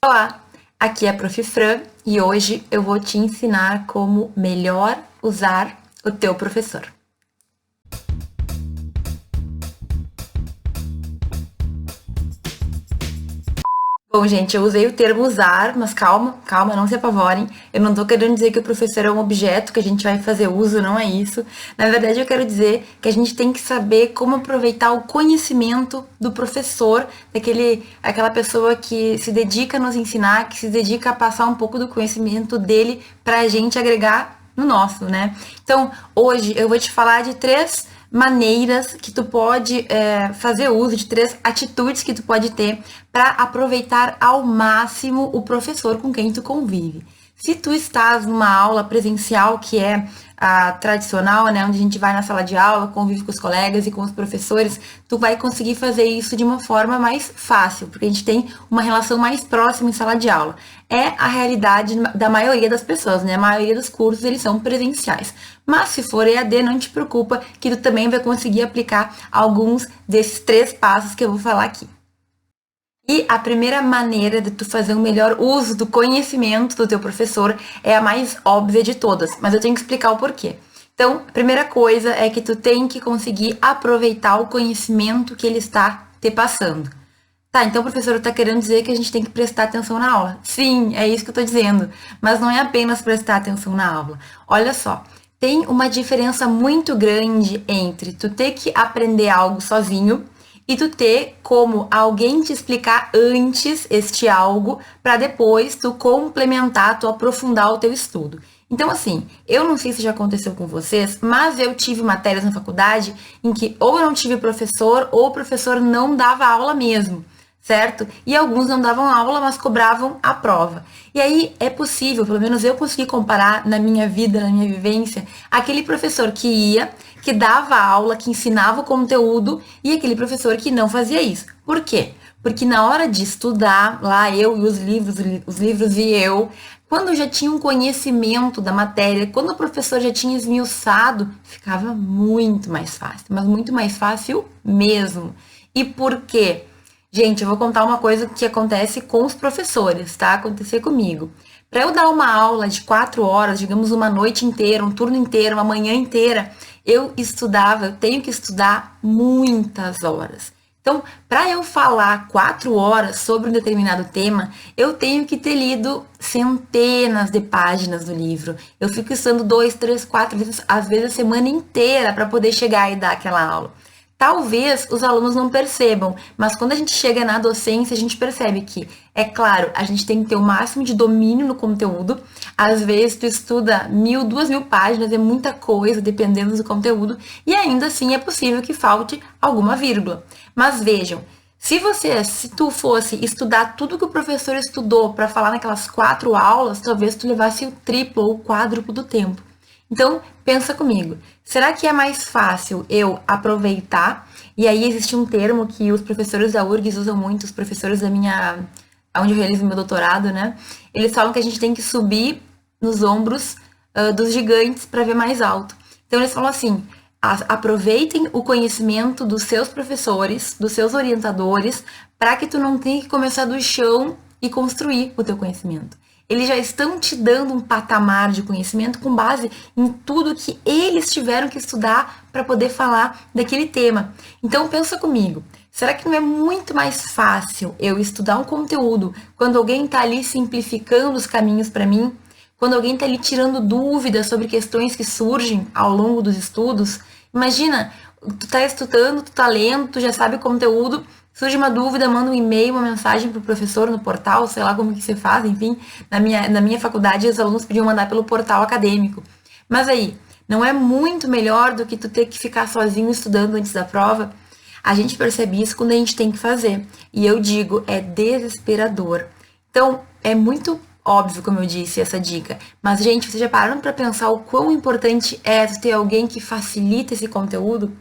Olá, aqui é a Prof. Fran e hoje eu vou te ensinar como melhor usar o teu professor. Bom, gente, eu usei o termo usar, mas calma, não se apavorem. Eu não tô querendo dizer que o professor é um objeto que a gente vai fazer uso, não é isso. Na verdade, eu quero dizer que a gente tem que saber como aproveitar o conhecimento do professor, aquela pessoa que se dedica a nos ensinar, que se dedica a passar um pouco do conhecimento dele pra gente agregar no nosso, né? Então, hoje eu vou te falar de 3 maneiras que tu pode fazer uso, de 3 atitudes que tu pode ter para aproveitar ao máximo o professor com quem tu convive. Se tu estás numa aula presencial, que é a tradicional, né, onde a gente vai na sala de aula, convive com os colegas e com os professores, tu vai conseguir fazer isso de uma forma mais fácil, porque a gente tem uma relação mais próxima em sala de aula. É a realidade da maioria das pessoas, né? A maioria dos cursos, eles são presenciais. Mas se for EAD, não te preocupa, que tu também vai conseguir aplicar alguns desses 3 passos que eu vou falar aqui. E a primeira maneira de tu fazer um melhor uso do conhecimento do teu professor é a mais óbvia de todas, mas eu tenho que explicar o porquê. Então, a primeira coisa é que tu tem que conseguir aproveitar o conhecimento que ele está te passando. Tá, então o professor está querendo dizer que a gente tem que prestar atenção na aula. Sim, é isso que eu estou dizendo, mas não é apenas prestar atenção na aula. Olha só, tem uma diferença muito grande entre tu ter que aprender algo sozinho e tu ter como alguém te explicar antes este algo para depois tu complementar, tu aprofundar o teu estudo. Então, assim, eu não sei se já aconteceu com vocês, mas eu tive matérias na faculdade em que ou eu não tive professor ou o professor não dava aula mesmo, certo? E alguns não davam aula, mas cobravam a prova. E aí é possível, pelo menos eu consegui comparar na minha vida, na minha vivência, aquele professor que ia, que dava aula, que ensinava o conteúdo, e aquele professor que não fazia isso. Por quê? Porque na hora de estudar, lá eu e os livros e eu, quando eu já tinha um conhecimento da matéria, quando o professor já tinha esmiuçado, ficava muito mais fácil, mas muito mais fácil mesmo. E por quê? Gente, eu vou contar uma coisa que acontece com os professores, tá? Acontecer comigo. Para eu dar uma aula de 4 horas, digamos uma noite inteira, um turno inteiro, uma manhã inteira, eu tenho que estudar muitas horas. Então, para eu falar 4 horas sobre um determinado tema, eu tenho que ter lido centenas de páginas do livro. Eu fico estudando 2, 3, 4 vezes, às vezes a semana inteira para poder chegar e dar aquela aula. Talvez os alunos não percebam, mas quando a gente chega na docência, a gente percebe que, é claro, a gente tem que ter o máximo de domínio no conteúdo. Às vezes tu estuda 1.000, 2.000 páginas, é muita coisa, dependendo do conteúdo, e ainda assim é possível que falte alguma vírgula. Mas vejam, se tu fosse estudar tudo que o professor estudou para falar naquelas 4 aulas, talvez tu levasse o triplo ou o quádruplo do tempo. Então, pensa comigo, será que é mais fácil eu aproveitar? E aí existe um termo que os professores da URGS usam muito, os professores onde eu realizo meu doutorado, né? Eles falam que a gente tem que subir nos ombros dos gigantes para ver mais alto. Então, eles falam assim, aproveitem o conhecimento dos seus professores, dos seus orientadores, para que tu não tenha que começar do chão e construir o teu conhecimento. Eles já estão te dando um patamar de conhecimento com base em tudo que eles tiveram que estudar para poder falar daquele tema. Então pensa comigo, será que não é muito mais fácil eu estudar um conteúdo quando alguém está ali simplificando os caminhos para mim? Quando alguém está ali tirando dúvidas sobre questões que surgem ao longo dos estudos? Imagina, tu tá estudando, tu tá lendo, tu já sabe o conteúdo, surge uma dúvida, manda um e-mail, uma mensagem pro professor no portal, sei lá como que você faz, enfim. Na minha faculdade, os alunos podiam mandar pelo portal acadêmico. Mas aí, não é muito melhor do que tu ter que ficar sozinho estudando antes da prova? A gente percebe isso quando a gente tem que fazer. E eu digo, é desesperador. Então, é muito óbvio, como eu disse, essa dica. Mas, gente, vocês já pararam para pensar o quão importante é tu ter alguém que facilita esse conteúdo?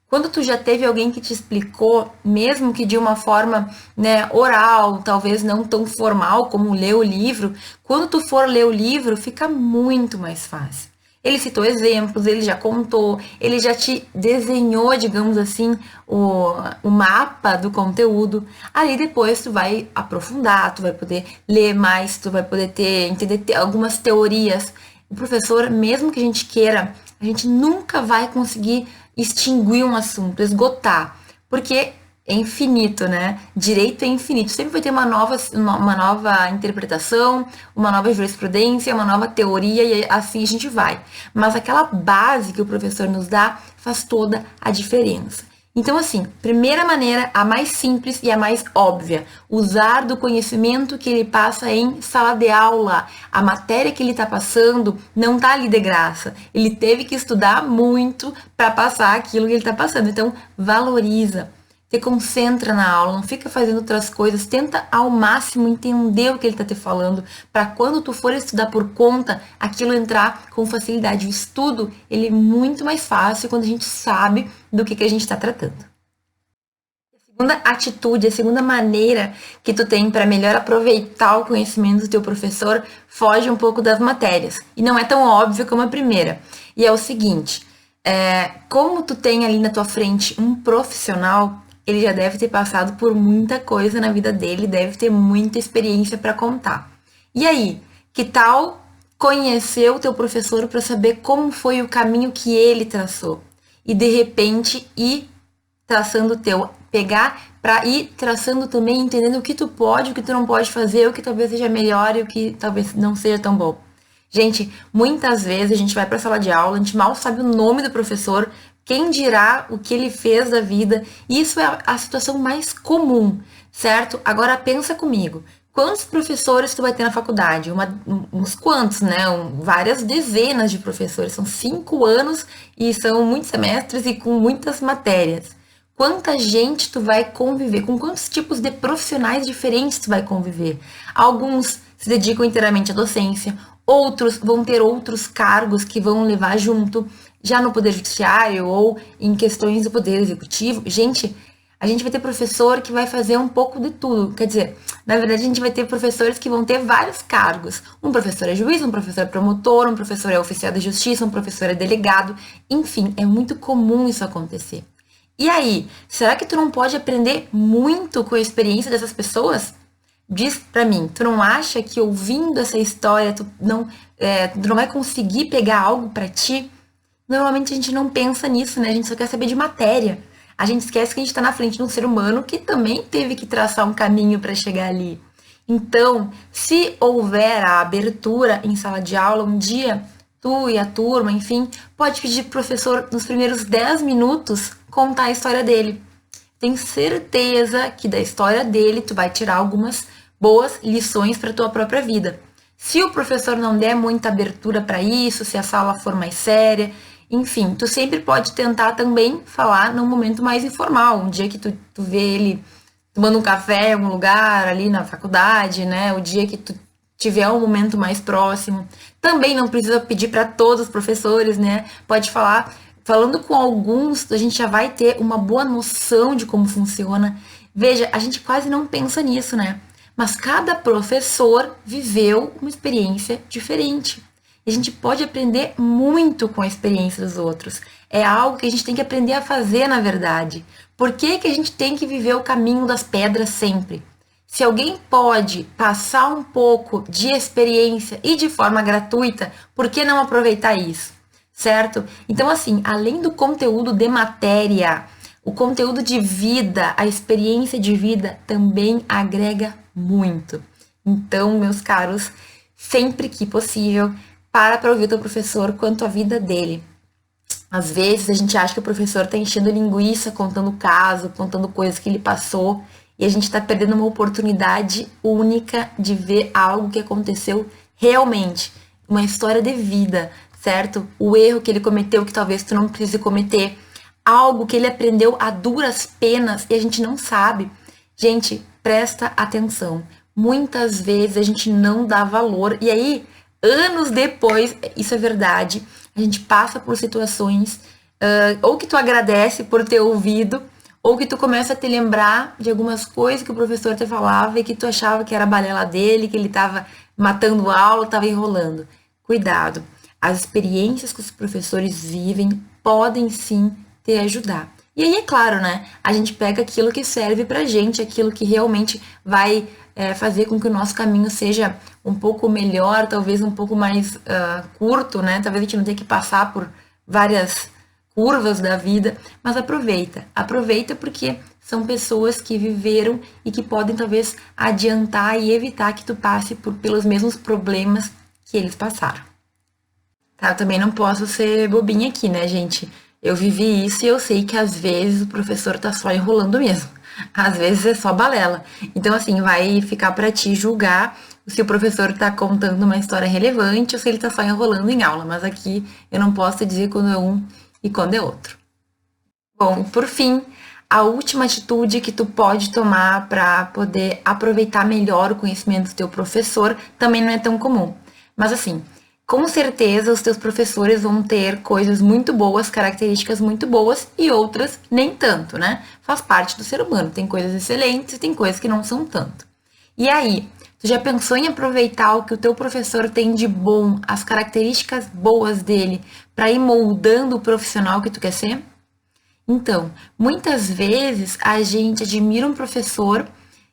Quando tu já teve alguém que te explicou, mesmo que de uma forma, né, oral, talvez não tão formal como ler o livro, quando tu for ler o livro, fica muito mais fácil. Ele citou exemplos, ele já contou, ele já te desenhou, digamos assim, o mapa do conteúdo. Aí depois tu vai aprofundar, tu vai poder ler mais, tu vai poder entender algumas teorias. O professor, mesmo que a gente queira, a gente nunca vai conseguir extinguir um assunto, esgotar, porque é infinito, né? Direito é infinito. Sempre vai ter uma nova interpretação, uma nova jurisprudência, uma nova teoria e assim a gente vai. Mas aquela base que o professor nos dá faz toda a diferença. Então, assim, primeira maneira, a mais simples e a mais óbvia, usar do conhecimento que ele passa em sala de aula. A matéria que ele está passando não está ali de graça. Ele teve que estudar muito para passar aquilo que ele está passando. Então, valoriza. Te concentra na aula, não fica fazendo outras coisas, tenta ao máximo entender o que ele está te falando, para quando tu for estudar por conta, aquilo entrar com facilidade. O estudo, ele é muito mais fácil quando a gente sabe do que a gente está tratando. A segunda atitude, a segunda maneira que tu tem para melhor aproveitar o conhecimento do teu professor, foge um pouco das matérias. E não é tão óbvio como a primeira. E é o seguinte, como tu tem ali na tua frente um profissional, ele já deve ter passado por muita coisa na vida dele, deve ter muita experiência para contar. E aí, que tal conhecer o teu professor para saber como foi o caminho que ele traçou? E de repente ir traçando o teu, pegar para ir traçando também, entendendo o que tu pode, o que tu não pode fazer, o que talvez seja melhor e o que talvez não seja tão bom. Gente, muitas vezes a gente vai para a sala de aula, a gente mal sabe o nome do professor, quem dirá o que ele fez da vida. Isso é a situação mais comum, certo? Agora pensa comigo. Quantos professores tu vai ter na faculdade? Uns quantos, né? Várias dezenas de professores. São 5 anos e são muitos semestres e com muitas matérias. Quanta gente tu vai conviver? Com quantos tipos de profissionais diferentes tu vai conviver? Alguns se dedicam inteiramente à docência, outros vão ter outros cargos que vão levar junto, já no Poder Judiciário ou em questões do Poder Executivo. Gente, a gente vai ter professor que vai fazer um pouco de tudo. Quer dizer, na verdade, a gente vai ter professores que vão ter vários cargos. Um professor é juiz, um professor é promotor, um professor é oficial de justiça, um professor é delegado. Enfim, é muito comum isso acontecer. E aí, será que tu não pode aprender muito com a experiência dessas pessoas? Diz pra mim, tu não acha que ouvindo essa história tu não vai conseguir pegar algo pra ti? Normalmente a gente não pensa nisso, né? A gente só quer saber de matéria. A gente esquece que a gente tá na frente de um ser humano que também teve que traçar um caminho para chegar ali. Então, se houver a abertura em sala de aula um dia, tu e a turma, enfim, pode pedir pro professor nos primeiros 10 minutos contar a história dele. Tenho certeza que da história dele tu vai tirar algumas boas lições para tua própria vida. Se o professor não der muita abertura para isso, se a sala for mais séria, enfim, tu sempre pode tentar também falar num momento mais informal, um dia que tu vê ele tomando um café em algum lugar ali na faculdade, né? O dia que tu tiver um momento mais próximo. Também não precisa pedir para todos os professores, né? Pode falar, falando com alguns, a gente já vai ter uma boa noção de como funciona. Veja, a gente quase não pensa nisso, né? Mas cada professor viveu uma experiência diferente. E a gente pode aprender muito com a experiência dos outros. É algo que a gente tem que aprender a fazer, na verdade. Por que que a gente tem que viver o caminho das pedras sempre? Se alguém pode passar um pouco de experiência e de forma gratuita, por que não aproveitar isso? Certo? Então, assim, além do conteúdo de matéria, o conteúdo de vida, a experiência de vida também agrega muito. Então, meus caros, sempre que possível, para ouvir o teu professor quanto à vida dele. Às vezes a gente acha que o professor está enchendo linguiça, contando caso, contando coisas que ele passou, e a gente está perdendo uma oportunidade única de ver algo que aconteceu realmente, uma história de vida, certo? O erro que ele cometeu que talvez tu não precise cometer, algo que ele aprendeu a duras penas e a gente não sabe. Gente, presta atenção. Muitas vezes a gente não dá valor e aí, anos depois, isso é verdade, a gente passa por situações ou que tu agradece por ter ouvido, ou que tu começa a te lembrar de algumas coisas que o professor te falava e que tu achava que era a balela dele, que ele estava matando aula, estava enrolando. Cuidado. As experiências que os professores vivem podem sim te ajudar. E aí, é claro, né? A gente pega aquilo que serve pra gente, aquilo que realmente vai fazer com que o nosso caminho seja um pouco melhor, talvez um pouco mais curto, né? Talvez a gente não tenha que passar por várias curvas da vida, mas aproveita porque são pessoas que viveram e que podem talvez adiantar e evitar que tu passe pelos mesmos problemas que eles passaram. Tá, eu também não posso ser bobinha aqui, né, gente? Eu vivi isso e eu sei que às vezes o professor tá só enrolando mesmo. Às vezes é só balela. Então, assim, vai ficar pra ti julgar se o professor tá contando uma história relevante ou se ele tá só enrolando em aula. Mas aqui eu não posso dizer quando é um e quando é outro. Bom, por fim, a última atitude que tu pode tomar para poder aproveitar melhor o conhecimento do teu professor também não é tão comum. Mas assim, com certeza os teus professores vão ter coisas muito boas, características muito boas e outras nem tanto, né? Faz parte do ser humano, tem coisas excelentes e tem coisas que não são tanto. E aí, tu já pensou em aproveitar o que o teu professor tem de bom, as características boas dele, para ir moldando o profissional que tu quer ser? Então, muitas vezes a gente admira um professor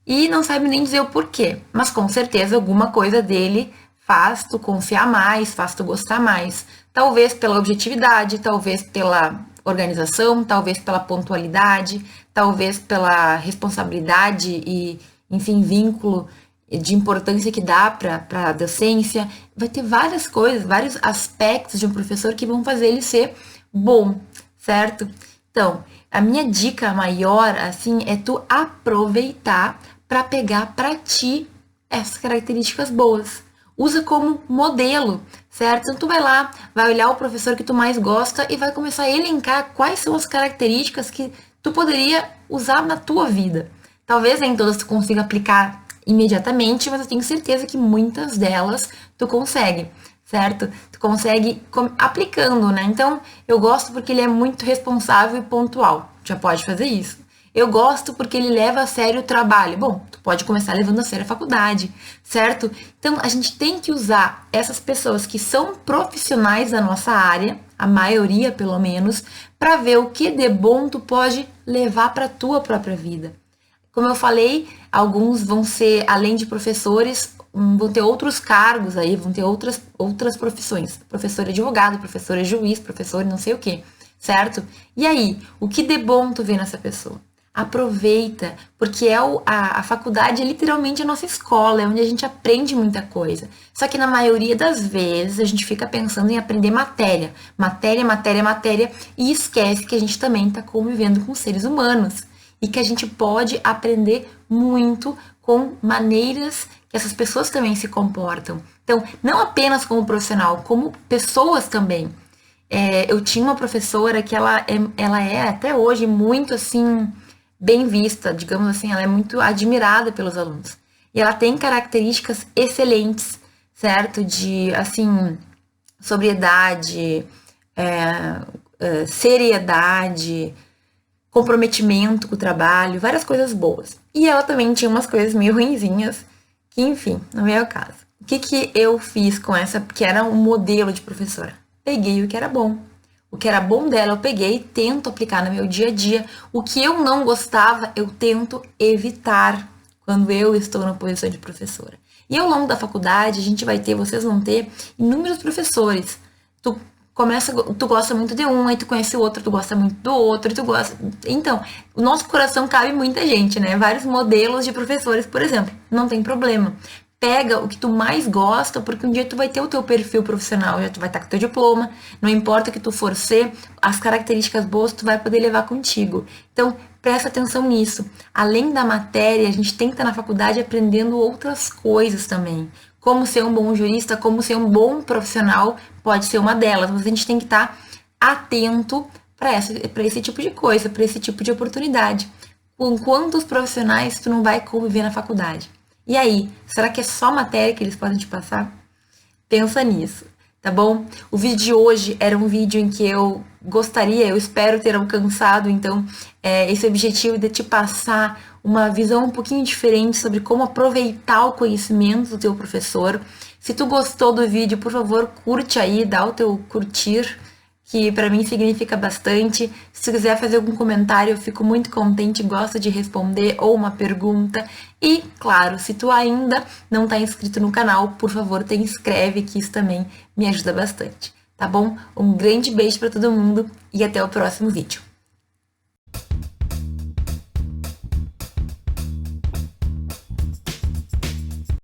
e não sabe nem dizer o porquê, mas com certeza alguma coisa dele faz tu confiar mais, faz tu gostar mais. Talvez pela objetividade, talvez pela organização, talvez pela pontualidade, talvez pela responsabilidade e, enfim, vínculo de importância que dá para a docência. Vai ter várias coisas, vários aspectos de um professor que vão fazer ele ser bom, certo? Então, a minha dica maior, assim, é tu aproveitar para pegar para ti essas características boas. Usa como modelo, certo? Então, tu vai lá, vai olhar o professor que tu mais gosta e vai começar a elencar quais são as características que tu poderia usar na tua vida. Talvez nem todas tu consiga aplicar imediatamente, mas eu tenho certeza que muitas delas tu consegue, certo? Tu consegue aplicando, né? Então, eu gosto porque ele é muito responsável e pontual. Já pode fazer isso. Eu gosto porque ele leva a sério o trabalho. Bom, tu pode começar levando a sério a faculdade, certo? Então, a gente tem que usar essas pessoas que são profissionais da nossa área, a maioria pelo menos, para ver o que de bom tu pode levar para tua própria vida. Como eu falei, alguns vão ser, além de professores, vão ter outros cargos aí, vão ter outras profissões. Professor advogado, professor juiz, professor não sei o quê, certo? E aí, o que de bom tu vê nessa pessoa? Aproveita, porque a faculdade é literalmente a nossa escola, é onde a gente aprende muita coisa. Só que na maioria das vezes a gente fica pensando em aprender matéria, e esquece que a gente também está convivendo com seres humanos e que a gente pode aprender muito com maneiras que essas pessoas também se comportam. Então, não apenas como profissional, como pessoas também. Eu tinha uma professora que ela é até hoje muito assim bem vista, digamos assim, ela é muito admirada pelos alunos. E ela tem características excelentes, certo? De, assim, sobriedade, seriedade, comprometimento com o trabalho, várias coisas boas. E ela também tinha umas coisas meio ruinzinhas, que, enfim, não é o caso. O que eu fiz com essa, que era um modelo de professora? Peguei o que era bom. O que era bom dela eu peguei e tento aplicar no meu dia a dia. O que eu não gostava, eu tento evitar quando eu estou na posição de professora. E ao longo da faculdade, vocês vão ter inúmeros professores. Tu gosta muito de um, aí tu conhece o outro, tu gosta muito do outro, tu gosta. Então, o nosso coração cabe muita gente, né? Vários modelos de professores, por exemplo. Não tem problema. Pega o que tu mais gosta, porque um dia tu vai ter o teu perfil profissional, já tu vai estar com o teu diploma, não importa o que tu for ser, as características boas tu vai poder levar contigo. Então, presta atenção nisso. Além da matéria, a gente tem que estar na faculdade aprendendo outras coisas também. Como ser um bom jurista, como ser um bom profissional, pode ser uma delas, mas a gente tem que estar atento para esse tipo de coisa, para esse tipo de oportunidade. Com quantos profissionais tu não vai conviver na faculdade? E aí, será que é só matéria que eles podem te passar? Pensa nisso, tá bom? O vídeo de hoje era um vídeo em que eu espero ter alcançado, então, esse objetivo de te passar uma visão um pouquinho diferente sobre como aproveitar o conhecimento do teu professor. Se tu gostou do vídeo, por favor, curte aí, dá o teu curtir, que para mim significa bastante. Se tu quiser fazer algum comentário, eu fico muito contente, gosto de responder, ou uma pergunta. E, claro, se tu ainda não está inscrito no canal, por favor, te inscreve, que isso também me ajuda bastante, tá bom? Um grande beijo para todo mundo e até o próximo vídeo.